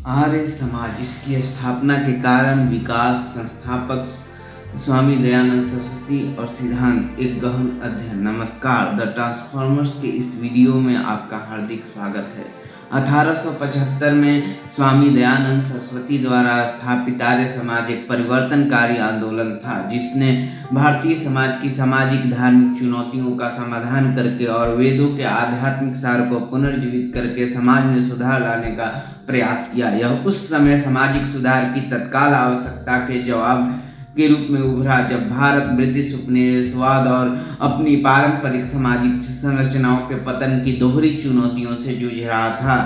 आर्य समाज, इसकी स्थापना के कारण, विकास, संस्थापक स्वामी दयानंद सरस्वती और सिद्धांत, एक गहन अध्ययन। नमस्कार, द ट्रांसफॉर्मर्स के इस वीडियो में आपका हार्दिक स्वागत है। 1875 में स्वामी दयानंद सरस्वती द्वारा स्थापित आर्य समाज एक परिवर्तनकारी आंदोलन था, जिसने भारतीय समाज की सामाजिक धार्मिक चुनौतियों का समाधान करके और वेदों के आध्यात्मिक सार को पुनर्जीवित करके समाज में सुधार लाने का प्रयास किया। यह उस समय सामाजिक सुधार की तत्काल आवश्यकता के जवाब के रूप में उभरा, जब भारत ब्रिटिश उपनिवेशवाद और अपनी पारंपरिक सामाजिक संरचनाओं के पतन की दोहरी चुनौतियों से जूझ रहा था।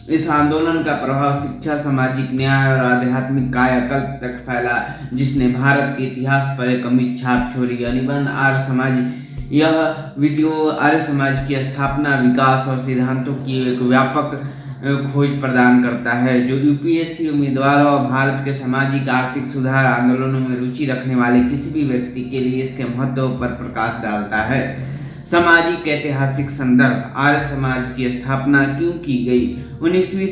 इस आंदोलन का प्रभाव शिक्षा, सामाजिक न्याय और आध्यात्मिक कायाकल्प तक फैला, जिसने भारत के इतिहास पर एक अमिट छाप छोड़ी। निबंध आर्य समाज, यह वीडियो आर्य समाज की स्थापना, विकास और सिद्धांतों की एक व्यापक खोज प्रदान करता है, जो यूपीएससी उम्मीदवारों और भारत के सामाजिक आर्थिक सुधार आंदोलनों में रुचि रखने वाले किसी भी व्यक्ति के लिए इसके महत्व पर प्रकाश डालता है। सामाजिक ऐतिहासिक संदर्भ, आर्य समाज की स्थापना क्यों की गई? 19वीं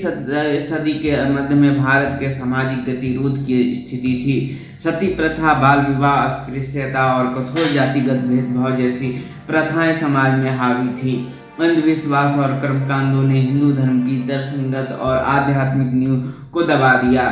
सदी के मध्य में भारत के सामाजिक गतिरोध की स्थिति थी। सती प्रथा, बाल विवाह, अस्पृश्यता और कठोर जातिगत भेदभाव जैसी प्रथाएं समाज में हावी थी। अंधविश्वास और कर्मकांडों ने हिंदू धर्म की दर्शनगत और आध्यात्मिक नींव को दबा दिया।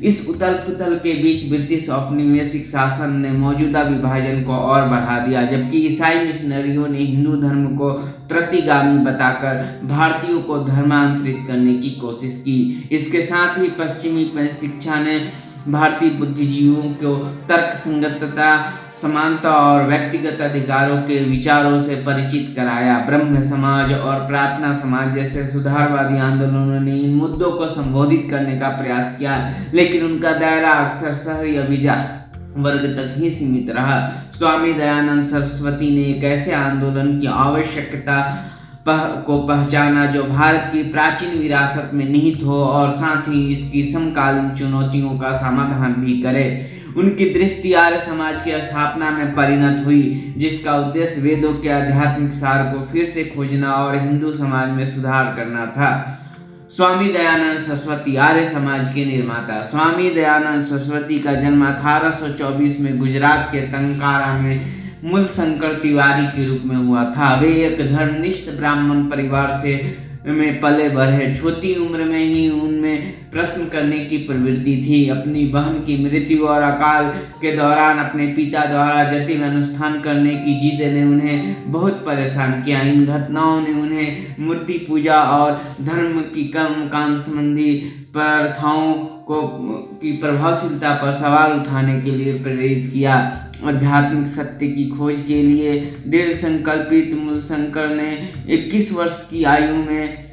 इस उथल पुथल के बीच ब्रिटिश औपनिवेशिक शासन ने मौजूदा विभाजन को और बढ़ा दिया, जबकि ईसाई मिशनरियों ने हिंदू धर्म को प्रतिगामी बताकर भारतीयों को धर्मांतरित करने की कोशिश की। इसके साथ ही पश्चिमी शिक्षा ने भारतीय बुद्धिजीवियों को तर्क संगतता, समानता और व्यक्तिगत अधिकारों के विचारों से परिचित कराया। ब्रह्म समाज और प्रार्थना समाज जैसे सुधारवादी आंदोलनों ने इन मुद्दों को संबोधित करने का प्रयास किया, लेकिन उनका दायरा अक्सर शहरी अभिजात वर्ग तक ही सीमित रहा। स्वामी दयानंद सरस्वती ने एक ऐसे आंदोलन की आवश्यकता को पहचाना जो भारत की प्राचीन विरासत में निहित हो और साथ ही इसकी समकालीन चुनौतियों का समाधान भी करे। उनकी दृष्टि आर्य समाज की स्थापना में परिणत हुई, जिसका उद्देश्य वेदों के आध्यात्मिक सार को फिर से खोजना और हिंदू समाज में सुधार करना था। स्वामी दयानंद सरस्वती, आर्य समाज के निर्माता। स्वामी दयानंद सरस्वती का जन्म 1824 में गुजरात के टंकारा में मूल शंकर तिवारी के रूप में हुआ था। वे एक धर्मनिष्ठ ब्राह्मण परिवार में पले बढ़े। छोटी उम्र में ही उनमें प्रश्न करने की प्रवृत्ति थी। अपनी बहन की मृत्यु और अकाल के दौरान अपने पिता द्वारा जटिल अनुष्ठान करने की जिद ने उन्हें बहुत परेशान किया। इन घटनाओं ने उन्हें मूर्ति पूजा और धर्म की कर्मकांड संबंधी प्रथाओं की प्रभावशीलता पर सवाल उठाने के लिए प्रेरित किया। आध्यात्मिक सत्य की खोज के लिए दृढ़ संकल्पित मूलशंकर ने 21 वर्ष की आयु में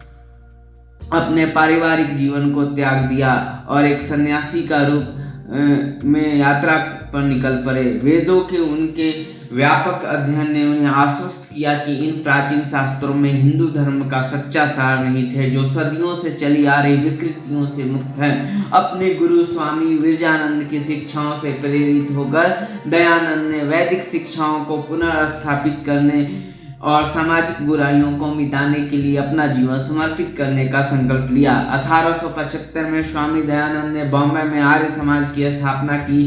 अपने पारिवारिक जीवन को त्याग दिया और एक सन्यासी का रूप में यात्रा पर निकल पड़े। वेदों के उनके व्यापक अध्ययन ने उन्हें आश्वस्त किया कि इन प्राचीन शास्त्रों में हिंदू धर्म का सच्चा सार नहीं थे, जो सदियों से चली आ रही विकृतियों से मुक्त है। अपने गुरु स्वामी विरजानंद की शिक्षाओं से प्रेरित होकर दयानंद ने वैदिक शिक्षाओं को पुनर्स्थापित करने और सामाजिक बुराइयों को मिटाने के लिए अपना जीवन समर्पित करने का संकल्प लिया। 1875 में स्वामी दयानंद ने बॉम्बे में आर्य समाज की स्थापना की,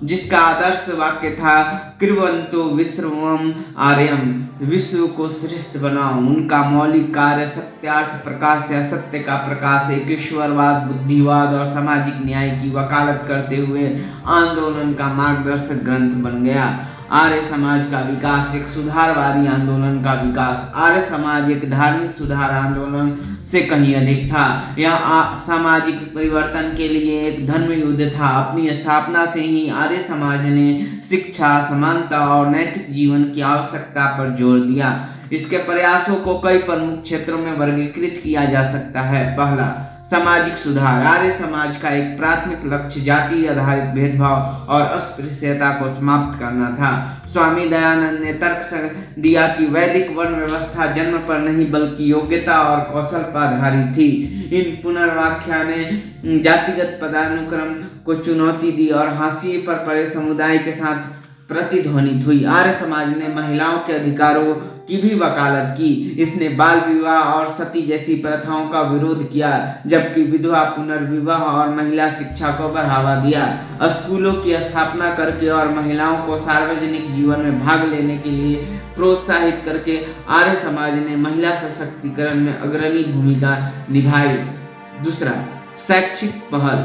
जिसका आदर्श वाक्य था, कृवंतो विश्वम आर्यम, विश्व को श्रेष्ठ बनाओ। उनका मौलिक कार्य सत्यार्थ प्रकाश या सत्य का प्रकाश, एक ईश्वरवाद, बुद्धिवाद और सामाजिक न्याय की वकालत करते हुए आंदोलन का मार्गदर्शक ग्रंथ बन गया। आर्य समाज का विकास, एक सुधारवादी आंदोलन का विकास। आर्य समाज एक धार्मिक सुधार आंदोलन से कहीं अधिक था। यह सामाजिक परिवर्तन के लिए एक धर्म युद्ध था। अपनी स्थापना से ही आर्य समाज ने शिक्षा, समानता और नैतिक जीवन की आवश्यकता पर जोर दिया। इसके प्रयासों को कई प्रमुख क्षेत्रों में वर्गीकृत किया जा सकता है। पहला, सामाजिक सुधार। आर्य समाज का एक प्राथमिक लक्ष्य जाति आधारित भेदभाव और अस्पृश्यता को समाप्त करना था। स्वामी दयानंद ने तर्क दिया कि वैदिक वर्ण व्यवस्था जन्म पर नहीं बल्कि योग्यता और कौशल पर आधारित थी। इन पुनर्व्याख्या ने जातिगत पदानुक्रम को चुनौती दी और हाशिए पर पड़े समुदाय के साथ प्रतिध्वनित हुई। आर्य समाज ने महिलाओं के अधिकारों की भी वकालत की। इसने बाल विवाह और सती जैसी प्रथाओं का विरोध किया, जबकि विधवा पुनर्विवाह और महिला शिक्षा को बढ़ावा दिया। स्कूलों की स्थापना करके और महिलाओं को सार्वजनिक जीवन में भाग लेने के लिए प्रोत्साहित करके आर्य समाज ने महिला सशक्तिकरण में अग्रणी भूमिका निभाई। दूसरा, शैक्षिक पहल।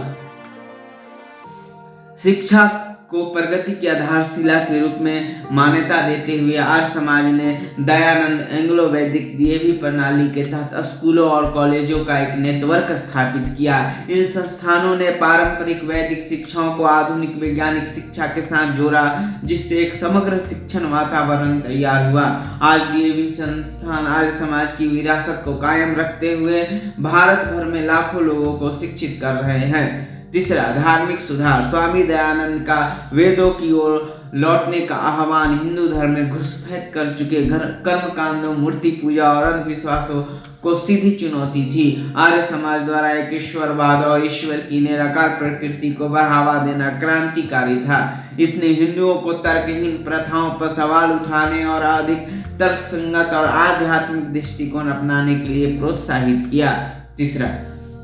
शिक्षा को प्रगति की आधारशिला के रूप में मान्यता देते हुए आर्य समाज ने दयानंद एंग्लो वैदिक डीएवी प्रणाली के तहत स्कूलों और कॉलेजों का एक नेटवर्क स्थापित किया। इन संस्थानों ने पारंपरिक वैदिक शिक्षाओं को आधुनिक वैज्ञानिक शिक्षा के साथ जोड़ा, जिससे एक समग्र शिक्षण वातावरण तैयार हुआ। आज डीएवी संस्थान आर्य समाज की विरासत को कायम रखते हुए भारत भर में लाखों लोगों को शिक्षित कर रहे हैं। तीसरा, धार्मिक सुधार। स्वामी दयानंद का वेदों की ओर लौटने का आह्वान हिंदू धर्म में घुसपैठ कर चुके कर्म कांडों, मूर्ति पूजा और अंधविश्वासों को सीधी चुनौती थी। आर्य समाज द्वारा एक ईश्वरवाद और ईश्वर की निराकार प्रकृति को बढ़ावा देना क्रांतिकारी था। इसने हिंदुओं को तर्कहीन प्रथाओं पर सवाल उठाने और अधिक तर्कसंगत और आध्यात्मिक दृष्टिकोण अपनाने के लिए प्रोत्साहित किया। तीसरा,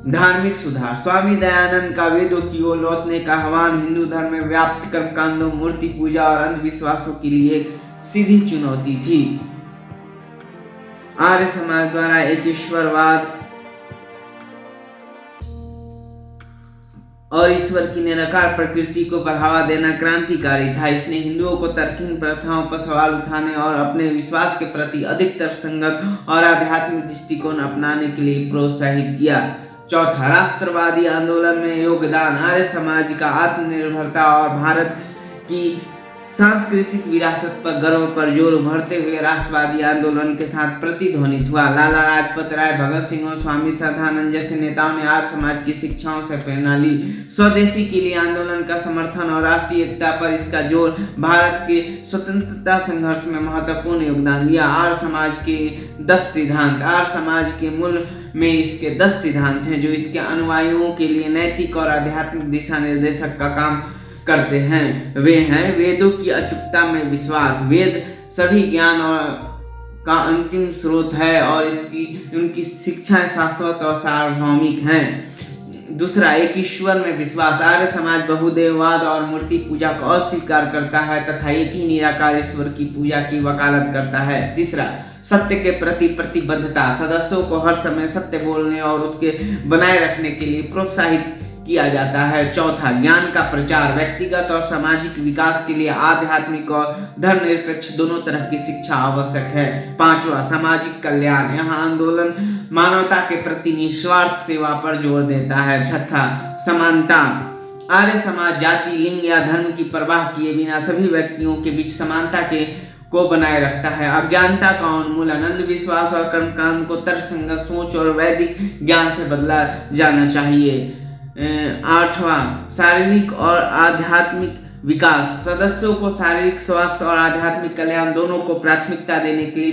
धार्मिक सुधार। स्वामी दयानंद का वेदों की ओर लौटने का आह्वान हिंदू धर्म में व्याप्त कर्मकांडों, मूर्ति पूजा और अंधविश्वासों के लिए सीधी चुनौती थी। आर्य समाज द्वारा एक ईश्वरवाद और ईश्वर की निराकार प्रकृति को बढ़ावा देना क्रांतिकारी था। इसने हिंदुओं को तर्कहीन प्रथाओं पर सवाल उठाने और अपने विश्वास के प्रति अधिक तर्कसंगत और आध्यात्मिक दृष्टिकोण अपनाने के लिए प्रोत्साहित किया। चौथा, राष्ट्रवादी आंदोलन में योगदान। आर्य समाज का आत्मनिर्भरता और भारत की सांस्कृतिक विरासत पर गर्व पर जोर उभरते हुए राष्ट्रवादी आंदोलन के साथ प्रतिध्वनित हुआ। लाला लाजपत राय, भगत सिंह और स्वामी श्रद्धानंद जैसे नेताओं ने आर्य समाज की शिक्षाओं से प्रेरणा ली। स्वदेशी के लिए आंदोलन का समर्थन और राष्ट्रीय एकता पर इसका जोर भारत के स्वतंत्रता संघर्ष में महत्वपूर्ण योगदान दिया। आर्य समाज के 10 सिद्धांत। आर्य समाज के मूल में इसके 10 सिद्धांत हैं, जो इसके अनुयायियों के लिए नैतिक और आध्यात्मिक दिशा निर्देशक का काम करते हैं। वे हैं: वेदों की अचूकता में विश्वास। वेद सभी ज्ञान और का अंतिम स्रोत है और उनकी शिक्षाएं शाश्वत और सार्वभौमिक हैं। दूसरा, एक ईश्वर में विश्वास। आर्य समाज बहुदेववाद और मूर्ति पूजा को अस्वीकार करता है तथा एक ही निराकार ईश्वर की पूजा की वकालत करता है। तीसरा, सत्य के प्रति प्रतिबद्धता। सदस्यों को हर समय सत्य बोलने और उसके बनाए रखने के लिए प्रोत्साहित किया जाता है। चौथा, ज्ञान का प्रचार। व्यक्तिगत और सामाजिक विकास के लिए आध्यात्मिक और धर्मनिरपेक्ष दोनों तरह की शिक्षा आवश्यक है। पांचवा, सामाजिक कल्याण। यहाँ आंदोलन मानवता के प्रति निस्वार्थ सेवा पर जोर देता है। छठा, समानता। आर्य समाज जाति, लिंग या धर्म की परवाह किए बिना सभी व्यक्तियों के बीच समानता को बनाए रखता है। अज्ञानता का उन्मूलन। अंधविश्वास और कर्मकांड को तर्कसंगत सोच और वैदिक ज्ञान से बदला जाना चाहिए। 8वां, शारीरिक और आध्यात्मिक विकास। सदस्यों को शारीरिक स्वास्थ्य और आध्यात्मिक कल्याण दोनों को प्राथमिकता देने के लिए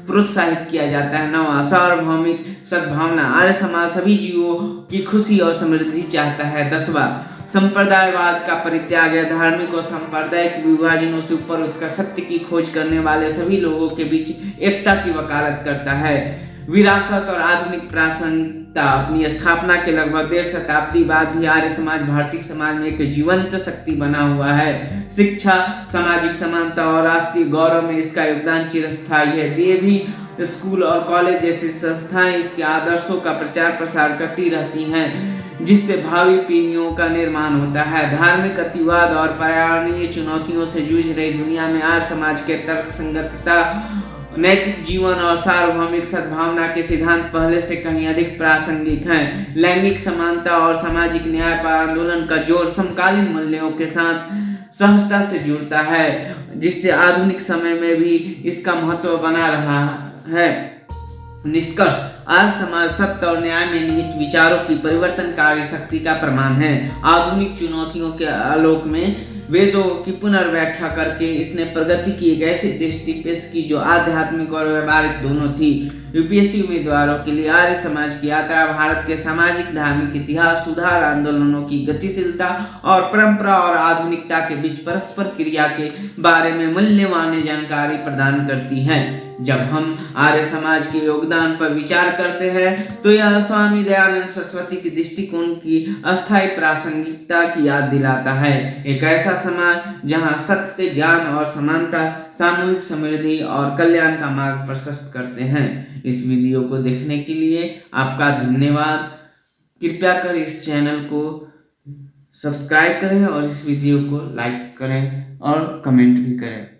प्रोत्साहित किया जाता है। 9वां, सार्वभौमिक सद्भावना। आर्य समाज सभी जीवों की खुशी और समृद्धि चाहता है। 10वां, संप्रदायवाद का परित्याग। धार्मिक और सांप्रदायिक विभाजनों से ऊपर उठकर सत्य की खोज करने वाले सभी लोगों के बीच एकता की वकालत करता है। विरासत और आधुनिक प्रासंगिकता। अपनी स्थापना के लगभग 1.5 शताब्दी बाद भी आर्य समाज भारतीय समाज में एक जीवंत शक्ति बना हुआ है। शिक्षा, सामाजिक समानता और राष्ट्रीय गौरव में इसका योगदान चिरस्थायी है। डीएवी स्कूल और कॉलेज जैसी संस्थाएं इसके आदर्शों का प्रचार प्रसार करती रहती हैं, जिससे भावी पीढ़ियों का निर्माण होता है। धार्मिक अतिवाद और पर्यावरणीय चुनौतियों से जूझ रही दुनिया में आर्य समाज के तर्कसंगतता, नैतिक जीवन और सार्वभौमिक सद्भावना के सिद्धांत पहले से कहीं अधिक प्रासंगिक हैं। लैंगिक समानता और सामाजिक न्याय पर आंदोलन का जोर समकालीन मूल्यों के साथ सहजता से जुड़ता है, जिससे आधुनिक समय में भी इसका महत्व बना रहा है। निष्कर्ष, आर्य समाज सत्य और न्याय में निहित विचारों की परिवर्तनकारी शक्ति का प्रमाण है। आधुनिक चुनौतियों के आलोक में वेदों की पुनर्व्याख्या करके इसने प्रगति की एक ऐसी दृष्टि पेश की जो आध्यात्मिक और व्यवहारिक दोनों थी। यूपीएससी उम्मीदवारों के लिए आर्य समाज की यात्रा भारत के सामाजिक धार्मिक इतिहास, सुधार आंदोलनों की गतिशीलता और परंपरा और आधुनिकता के बीच परस्पर क्रिया के बारे में मूल्यवान जानकारी प्रदान करती है। जब हम आर्य समाज के योगदान पर विचार करते हैं तो यह स्वामी दयानंद सरस्वती के दृष्टिकोण की अस्थायी प्रासंगिकता की याद दिलाता है। एक ऐसा समाज जहां सत्य, ज्ञान और समानता सामूहिक समृद्धि और कल्याण का मार्ग प्रशस्त करते हैं। इस वीडियो को देखने के लिए आपका धन्यवाद। कृपया कर इस चैनल को सब्सक्राइब करें और इस वीडियो को लाइक करें और कमेंट भी करें।